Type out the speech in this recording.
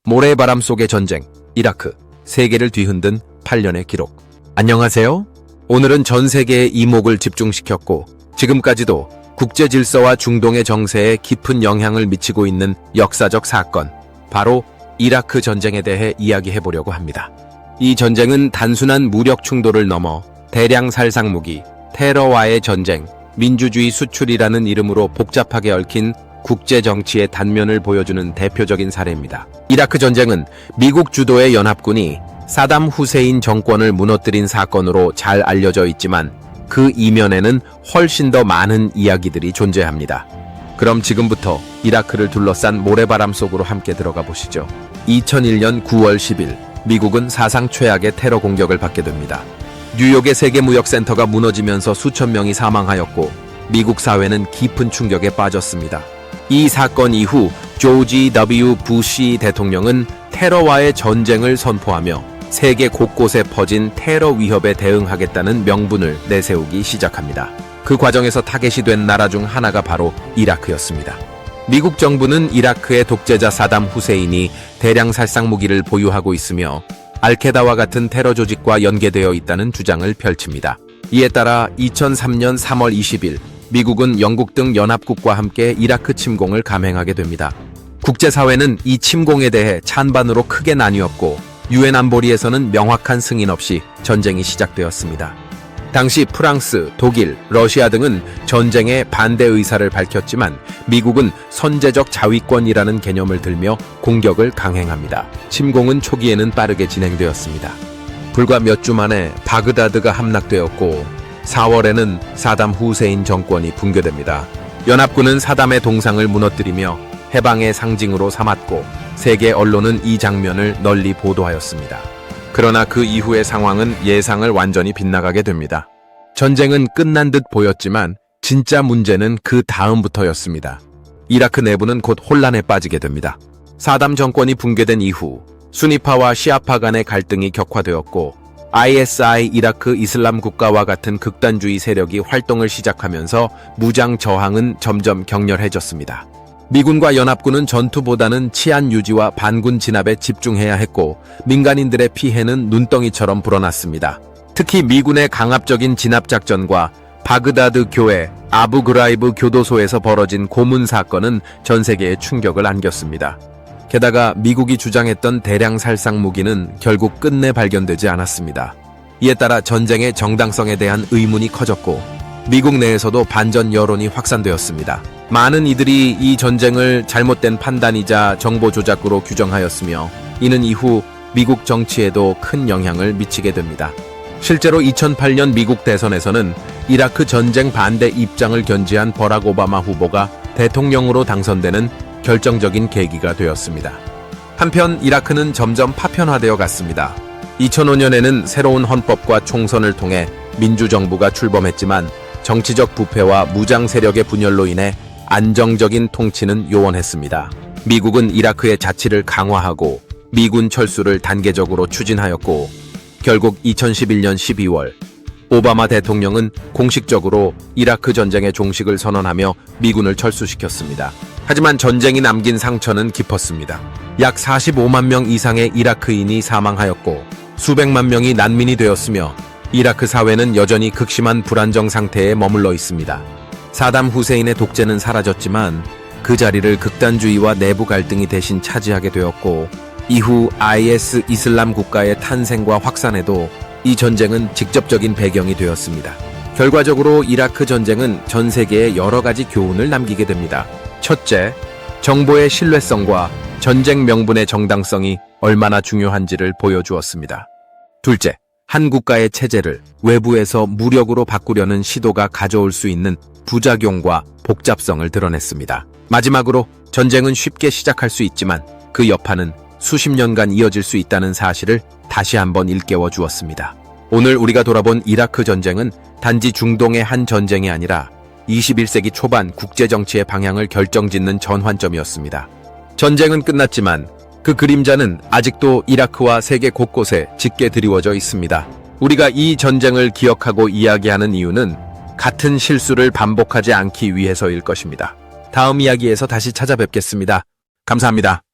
모래바람 속의 전쟁, 이라크, 세계를 뒤흔든 8년의 기록. 안녕하세요. 오늘은 전 세계의 이목을 집중시켰고 지금까지도 국제 질서와 중동의 정세에 깊은 영향을 미치고 있는 역사적 사건, 바로 이라크 전쟁에 대해 이야기해보려고 합니다. 이 전쟁은 단순한 무력 충돌을 넘어 대량 살상 무기, 테러와의 전쟁, 민주주의 수출이라는 이름으로 복잡하게 얽힌 국제 정치의 단면을 보여주는 대표적인 사례입니다. 이라크 전쟁은 미국 주도의 연합군이 사담 후세인 정권을 무너뜨린 사건으로 잘 알려져 있지만 그 이면에는 훨씬 더 많은 이야기들이 존재합니다. 그럼 지금부터 이라크를 둘러싼 모래바람 속으로 함께 들어가 보시죠. 2001년 9월 10일, 미국은 사상 최악의 테러 공격을 받게 됩니다. 뉴욕의 세계무역센터가 무너지면서 수천 명이 사망하였고 미국 사회는 깊은 충격에 빠졌습니다. 이 사건 이후 조지 W. 부시 대통령은 테러와의 전쟁을 선포하며 세계 곳곳에 퍼진 테러 위협에 대응하겠다는 명분을 내세우기 시작합니다. 그 과정에서 타겟이 된 나라 중 하나가 바로 이라크였습니다. 미국 정부는 이라크의 독재자 사담 후세인이 대량 살상 무기를 보유하고 있으며 알케다와 같은 테러 조직과 연계되어 있다는 주장을 펼칩니다. 이에 따라 2003년 3월 20일 미국은 영국 등 연합국과 함께 이라크 침공을 감행하게 됩니다. 국제사회는 이 침공에 대해 찬반으로 크게 나뉘었고 유엔 안보리에서는 명확한 승인 없이 전쟁이 시작되었습니다. 당시 프랑스, 독일, 러시아 등은 전쟁에 반대 의사를 밝혔지만 미국은 선제적 자위권이라는 개념을 들며 공격을 강행합니다. 침공은 초기에는 빠르게 진행되었습니다. 불과 몇 주 만에 바그다드가 함락되었고 4월에는 사담 후세인 정권이 붕괴됩니다. 연합군은 사담의 동상을 무너뜨리며 해방의 상징으로 삼았고 세계 언론은 이 장면을 널리 보도하였습니다. 그러나 그 이후의 상황은 예상을 완전히 빗나가게 됩니다. 전쟁은 끝난 듯 보였지만 진짜 문제는 그 다음부터였습니다. 이라크 내부는 곧 혼란에 빠지게 됩니다. 사담 정권이 붕괴된 이후 수니파와 시아파 간의 갈등이 격화되었고 ISI 이라크 이슬람 국가와 같은 극단주의 세력이 활동을 시작하면서 무장 저항은 점점 격렬해졌습니다. 미군과 연합군은 전투보다는 치안 유지와 반군 진압에 집중해야 했고 민간인들의 피해는 눈덩이처럼 불어났습니다. 특히 미군의 강압적인 진압작전과 바그다드 교회, 아부그라이브 교도소에서 벌어진 고문 사건은 전 세계에 충격을 안겼습니다. 게다가 미국이 주장했던 대량 살상 무기는 결국 끝내 발견되지 않았습니다. 이에 따라 전쟁의 정당성에 대한 의문이 커졌고 미국 내에서도 반전 여론이 확산되었습니다. 많은 이들이 이 전쟁을 잘못된 판단이자 정보 조작으로 규정하였으며 이는 이후 미국 정치에도 큰 영향을 미치게 됩니다. 실제로 2008년 미국 대선에서는 이라크 전쟁 반대 입장을 견지한 버락 오바마 후보가 대통령으로 당선되는 결정적인 계기가 되었습니다. 한편 이라크는 점점 파편화되어 갔습니다. 2005년에는 새로운 헌법과 총선을 통해 민주정부가 출범했지만 정치적 부패와 무장 세력의 분열로 인해 안정적인 통치는 요원했습니다. 미국은 이라크의 자치를 강화하고 미군 철수를 단계적으로 추진하였고 결국 2011년 12월 오바마 대통령은 공식적으로 이라크 전쟁의 종식을 선언하며 미군을 철수시켰습니다. 하지만 전쟁이 남긴 상처는 깊었습니다. 약 45만 명 이상의 이라크인이 사망하였고 수백만 명이 난민이 되었으며 이라크 사회는 여전히 극심한 불안정 상태에 머물러 있습니다. 사담 후세인의 독재는 사라졌지만 그 자리를 극단주의와 내부 갈등이 대신 차지하게 되었고 이후 IS 이슬람 국가의 탄생과 확산에도 이 전쟁은 직접적인 배경이 되었습니다. 결과적으로 이라크 전쟁은 전 세계에 여러 가지 교훈을 남기게 됩니다. 첫째, 정보의 신뢰성과 전쟁 명분의 정당성이 얼마나 중요한지를 보여주었습니다. 둘째, 한 국가의 체제를 외부에서 무력으로 바꾸려는 시도가 가져올 수 있는 부작용과 복잡성을 드러냈습니다. 마지막으로 전쟁은 쉽게 시작할 수 있지만 그 여파는 수십 년간 이어질 수 있다는 사실을 다시 한번 일깨워 주었습니다. 오늘 우리가 돌아본 이라크 전쟁은 단지 중동의 한 전쟁이 아니라 21세기 초반 국제정치의 방향을 결정짓는 전환점이었습니다. 전쟁은 끝났지만 그 그림자는 아직도 이라크와 세계 곳곳에 짙게 드리워져 있습니다. 우리가 이 전쟁을 기억하고 이야기하는 이유는 같은 실수를 반복하지 않기 위해서일 것입니다. 다음 이야기에서 다시 찾아뵙겠습니다. 감사합니다.